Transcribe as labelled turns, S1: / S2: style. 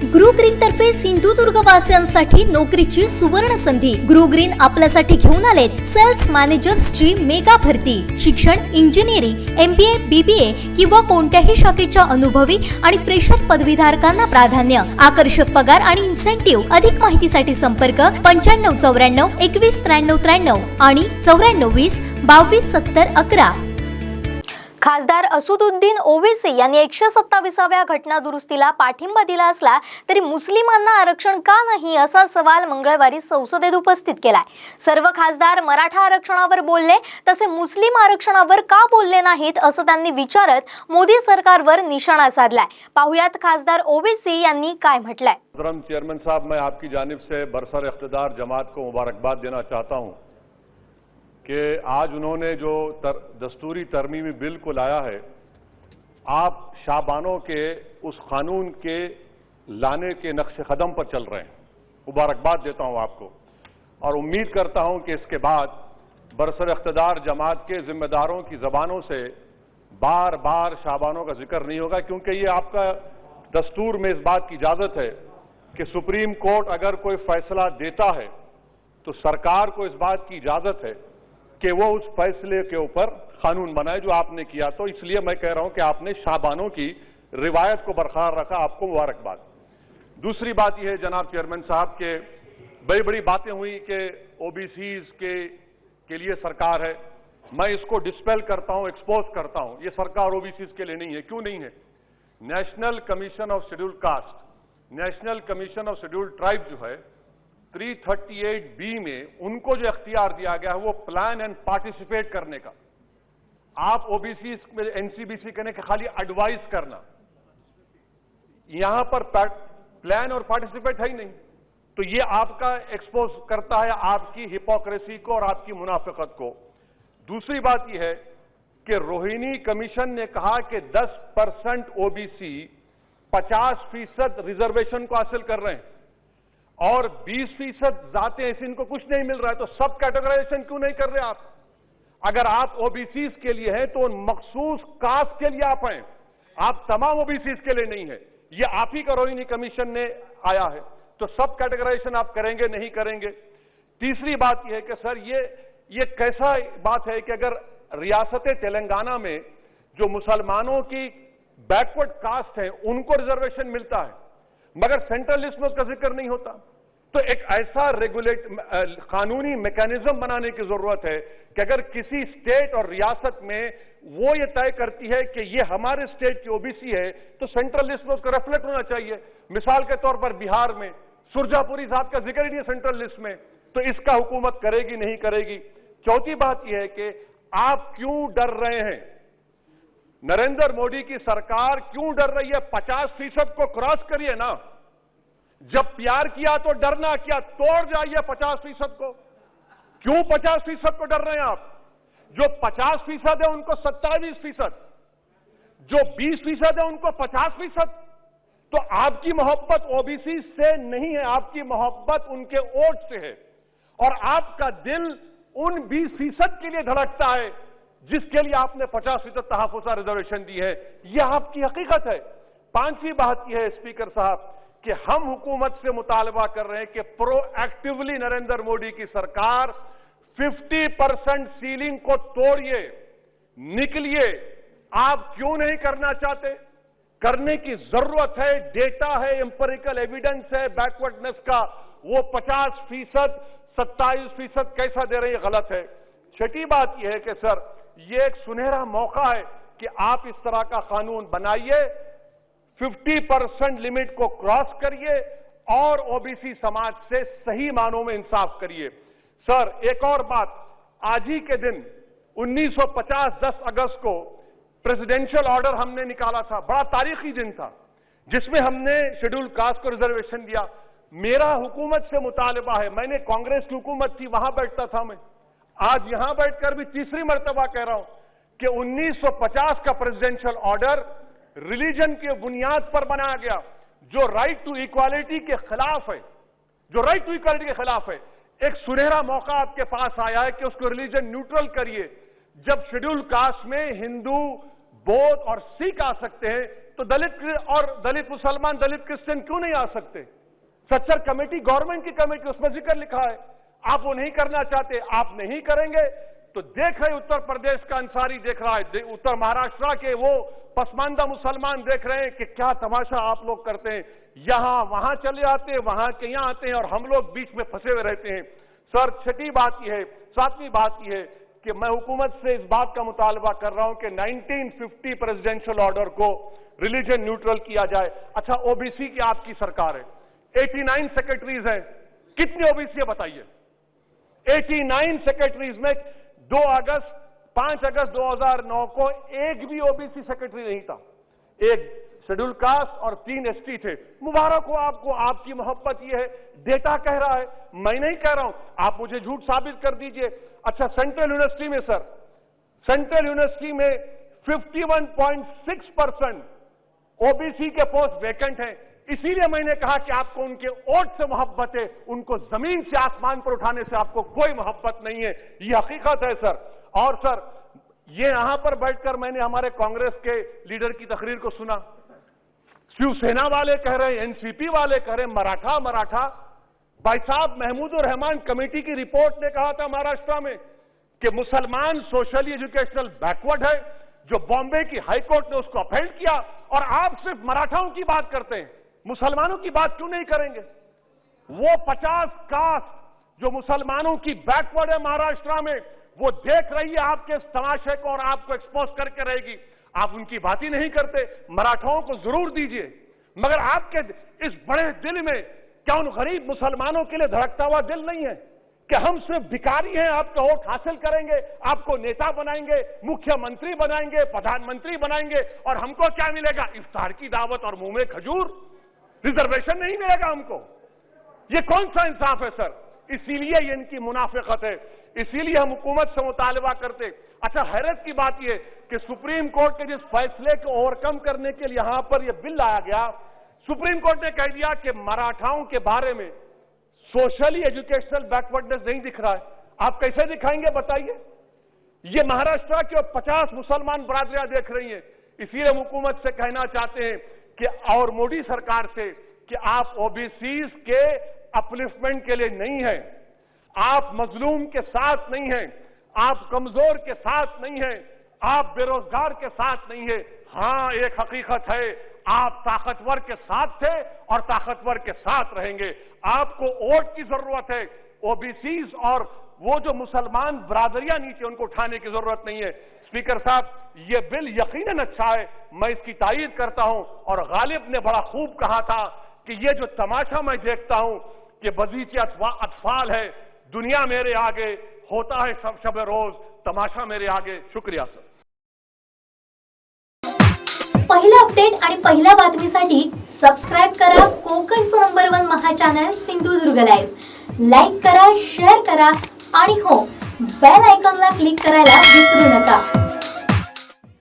S1: गृहग्रीन तर्फे सिंधुदुर्ग वासियांसाठी नोकरीची सुवर्ण संधी। गृहग्रीन आपल्यासाठी घेऊन आलेत सेल्स मॅनेजर स्ट्रीम मेगा भरती। शिक्षण इंजिनिअरिंग, MBA, BBA किंवा कोणत्याही शाखेच्या अनुभवी आणि फ्रेशर पदवीधारकांना प्राधान्य। आकर्षक पगार आणि इन्सेंटिव्ह। अधिक माहितीसाठी संपर्क 9594 21 93 93 आणि 94 20 22 70 11।
S2: खासदार असदुद्दीन ओवैसी यांनी 127व्या घटना दुरुस्तीला पाठिंबा दिला असला तरी मुस्लिमांना आरक्षण का नाही असा सवाल मंगळवारी संसदेत उपस्थित केलाय। सर्व खासदार मराठा आरक्षणावर बोलले तसे मुस्लिम आरक्षणावर का बोलले नाहीत असं त्यांनी विचारत मोदी सरकारवर निशाणा साधलाय। पाहुयात खासदार ओवैसी यांनी काय म्हटलंय।
S3: मोहतरम चेयरमैन साहब, मैं आपकी जानिब से बरसर इख्तिदार जमात को मुबारकबाद देना चाहता हूं कि आज उन्होंने जो दस्तूरी तरमीमी बिल को लाया है, आप शाबानों के उस कानून के लाने के नक्शे कदम पर चल रहे हैं। मुबारकबाद देता हूं आपको और उम्मीद करता हूं कि इसके बाद बरसर इख्तिदार जमात के जिम्मेदारों की ज़बानों से बार बार शाबानों का जिक्र नहीं होगा, क्योंकि ये आपका दस्तूर में इस बात की इजाज़त है कि सुप्रीम कोर्ट अगर कोई फैसला देता है तो सरकार को इस बात की इजाज़त है कि वो उस फैसले के ऊपर कानून बनाए जो आपने किया। तो इसलिए मैं कह रहा हूं कि आपने शाबानों की रिवायत को बरकरार रखा, आपको मुबारकबाद। दूसरी बात यह है जनाब चेयरमैन साहब के बड़ी बड़ी बातें हुई कि ओबीसीज के लिए सरकार है। मैं इसको डिस्पेल करता हूं, एक्सपोज करता हूं। ये सरकार ओबीसीज के लिए नहीं है। क्यों नहीं है? National commission of scheduled caste, national commission of scheduled tribe जो है 338B में उनको जो इख्तियार दिया गया है वो प्लान एंड पार्टिसिपेट करने का। आप ओबीसी में एनसीबीसी कहने के खाली एडवाइस करना, यहां पर प्लान और पार्टिसिपेट है ही नहीं। तो ये आपका एक्सपोज करता है आपकी हिपोक्रेसी को और आपकी मुनाफिकत को। दूसरी बात यह है कि रोहिणी कमीशन ने कहा कि 10% ओबीसी 50% रिजर्वेशन को हासिल कर रहे हैं और 20% जाते हैं, इनको कुछ नहीं मिल रहा है। तो सब कैटेगराइजेशन क्यों नहीं कर रहे आप? अगर आप ओबीसीज के लिए हैं तो मखसूस कास्ट के लिए आप हैं, आप तमाम ओबीसीज के लिए नहीं है। ये आप ही का रोहिणी कमीशन ने आया है। तो सब कैटेगराइजेशन आप करेंगे नहीं करेंगे। तीसरी बात यह है कि सर ये कैसा बात है कि अगर रियासत तेलंगाना में जो मुसलमानों की बैकवर्ड कास्ट है उनको रिजर्वेशन मिलता है मगर सेंट्रल लिस्ट में उसका जिक्र नहीं होता। तो एक ऐसा कानूनी मैकेनिज्म बनाने की जरूरत है कि अगर किसी स्टेट और रियासत में वो ये तय करती है कि ये हमारे स्टेट की ओबीसी है तो सेंट्रल लिस्ट में उसका रिफ्लेक्ट होना चाहिए। मिसाल के तौर पर बिहार में सुरजापुरी जात का जिक्र ही नहीं है सेंट्रल लिस्ट में, तो इसका हुकूमत करेगी नहीं करेगी। चौथी बात यह है कि आप क्यों डर रहे हैं? नरेंद्र मोदी की सरकार क्यों डर रही है? 50% को क्रॉस करिए ना। जब प्यार किया तो डरना क्या, तोड़ जाइए 50% को। क्यों 50% को डर रहे हैं आप? जो 50% है उनको 27%, जो 20% है उनको 50%। तो आपकी मोहब्बत ओबीसी से नहीं है, आपकी मोहब्बत उनके वोट से है और आपका दिल उन 20% के लिए धड़कता है जिसके लिए आपने 50% तहफ़्फ़ुज़ रिजर्वेशन दी है। यह आपकी हकीकत है। पांचवी बात यह है स्पीकर साहब कि हम हुकूमत से मुतालबा कर रहे हैं कि प्रोएक्टिवली नरेंद्र मोदी की सरकार 50% सीलिंग को तोड़िए, निकलिए। आप क्यों नहीं करना चाहते? करने की जरूरत है, डेटा है, एम्पिरिकल एविडेंस है बैकवर्डनेस का। वो 50%, 27% कैसा दे रही है, गलत है। छठी बात यह है कि सर ये एक सुनहरा मौका है कि आप इस तरह का कानून बनाइए, 50% लिमिट को क्रॉस करिए और ओबीसी समाज से सही मानों में इंसाफ करिए। सर एक और बात, आज ही के दिन 1950 10 अगस्त को प्रेसिडेंशियल ऑर्डर हमने निकाला था, बड़ा तारीखी दिन था जिसमें हमने शेड्यूल्ड कास्ट को रिजर्वेशन दिया। मेरा हुकूमत से मुतालबा है, मैंने कांग्रेस की हुकूमत थी वहां बैठता था मैं, आज यहां बैठकर भी तीसरी मर्तबा कह रहा हूं कि 1950 का प्रेसिडेंशियल ऑर्डर रिलीजन के बुनियाद पर बनाया गया जो राइट टू इक्वालिटी के खिलाफ है, जो राइट टू इक्वालिटी के खिलाफ है। एक सुनहरा मौका आपके पास आया है कि उसको रिलीजन न्यूट्रल करिए। जब शेड्यूल्ड कास्ट में हिंदू, बौद्ध और सिख आ सकते हैं तो दलित और दलित मुसलमान, दलित क्रिश्चियन क्यों नहीं आ सकते? सच्चर कमेटी गवर्नमेंट की कमेटी, उसमें जिक्र लिखा है। आप वो नहीं करना चाहते, आप नहीं करेंगे तो देख रहे उत्तर प्रदेश का अंसारी देख रहा है, उत्तर महाराष्ट्र के वो पसमानदा मुसलमान देख रहे हैं कि क्या तमाशा आप लोग करते हैं। यहां वहां चले आते हैं, वहां के यहां आते हैं और हम लोग बीच में फंसे हुए रहते हैं। सर, छठी बात यह है, सातवीं बात यह है कि मैं हुकूमत से इस बात का मुतालबा कर रहा हूं कि 1950 प्रेसिडेंशियल ऑर्डर को रिलीजन न्यूट्रल किया जाए। अच्छा, ओबीसी की आपकी सरकार है, 89 सेक्रेटरीज हैं, कितने ओबीसी है बताइए? 89 सेक्रेटरीज में 5 अगस्त 2009 को एक भी ओबीसी सेक्रेटरी नहीं था। एक शेड्यूल कास्ट और 3 एसटी थे। मुबारक हो आपको, आपकी मोहब्बत ये है, डेटा कह रहा है, मैं नहीं कह रहा हूं, आप मुझे झूठ साबित कर दीजिए। अच्छा, सेंट्रल यूनिवर्सिटी में सर, सेंट्रल यूनिवर्सिटी में 51.6% ओबीसी के पोस्ट वैकेंट हैं। इसीलिए मैंने कहा कि आपको उनके वोट से मोहब्बत है, उनको जमीन से आसमान पर उठाने से आपको कोई मोहब्बत नहीं है। ये हकीकत है सर। और सर, ये यहां पर बैठकर मैंने हमारे कांग्रेस के लीडर की तकरीर को सुना, शिवसेना वाले कह रहे हैं, एनसीपी वाले कह रहे हैं मराठा। भाई साहब, महमूदुर रहमान कमेटी की रिपोर्ट ने कहा था महाराष्ट्र में कि मुसलमान सोशली एजुकेशनल बैकवर्ड है, जो बॉम्बे की हाईकोर्ट ने उसको अपहेल्ड किया, और आप सिर्फ मराठाओं की बात करते हैं, मुसलमानों की बात क्यों नहीं करेंगे? वो 50 कास्ट जो मुसलमानों की बैकवर्ड है महाराष्ट्र में, वो देख रही है आपके इस तमाशे को और आपको एक्सपोज करके रहेगी। आप उनकी बात ही नहीं करते। मराठाओं को जरूर दीजिए, मगर आपके इस बड़े दिल में क्या उन गरीब मुसलमानों के लिए धड़कता हुआ दिल नहीं है कि हम सिर्फ भिखारी हैं, आपका वोट हासिल करेंगे, आपको नेता बनाएंगे, मुख्यमंत्री बनाएंगे, प्रधानमंत्री बनाएंगे, और हमको क्या मिलेगा? इफ्तार की दावत और मुंह में खजूर, रिजर्वेशन नहीं मिलेगा हमको। ये कौन सा इंसाफ है सर? इसीलिए ये इनकी मुनाफिकत है, इसीलिए हम हुकूमत से मुतालबा करते। अच्छा, हैरत की बात यह कि सुप्रीम कोर्ट के जिस फैसले को ओवरकम करने के लिए यहां पर यह बिल लाया गया, सुप्रीम कोर्ट ने कह दिया कि मराठाओं के बारे में सोशली एजुकेशनल बैकवर्डनेस नहीं दिख रहा है। आप कैसे दिखाएंगे बताइए? ये महाराष्ट्र के 50 मुसलमान बरादरियां देख रही हैं। इसीलिए हम हुकूमत से कहना चाहते हैं कि, और मोदी सरकार से, कि आप ओबीसीज के अपलिफ्टमेंट के लिए नहीं है, आप मजलूम के साथ नहीं हैं, आप कमजोर के साथ नहीं हैं, आप बेरोजगार के साथ नहीं है। हां, एक हकीकत है, आप ताकतवर के साथ थे और ताकतवर के साथ रहेंगे। आपको वोट की जरूरत है, ओबीसीज और वो जो मुसलमान बरादरियां नीचे, उनको उठाने की जरूरत नहीं है। स्पीकर साहब, ये बिल यकीनन अच्छा है, मैं इसकी तारीफ करता हूं। और गालिब ने बड़ा खूब कहा था कि ये जो तमाशा मैं देखता हूं कि बगीचे अतफाल है, दुनिया मेरे आगे, होता है सब शब रोज तमाशा मेरे आगे। शुक्रिया सर।
S1: पहिला अपडेट आणि पहिल्या बातमीसाठी सबस्क्राइब करा कोकणचं नंबर 1 महा चॅनल सिंधुदुर्ग लाईव्ह। लाईक करा, शेअर करा आणि हो, बेल आयकॉनला क्लिक करायला विसरू नका।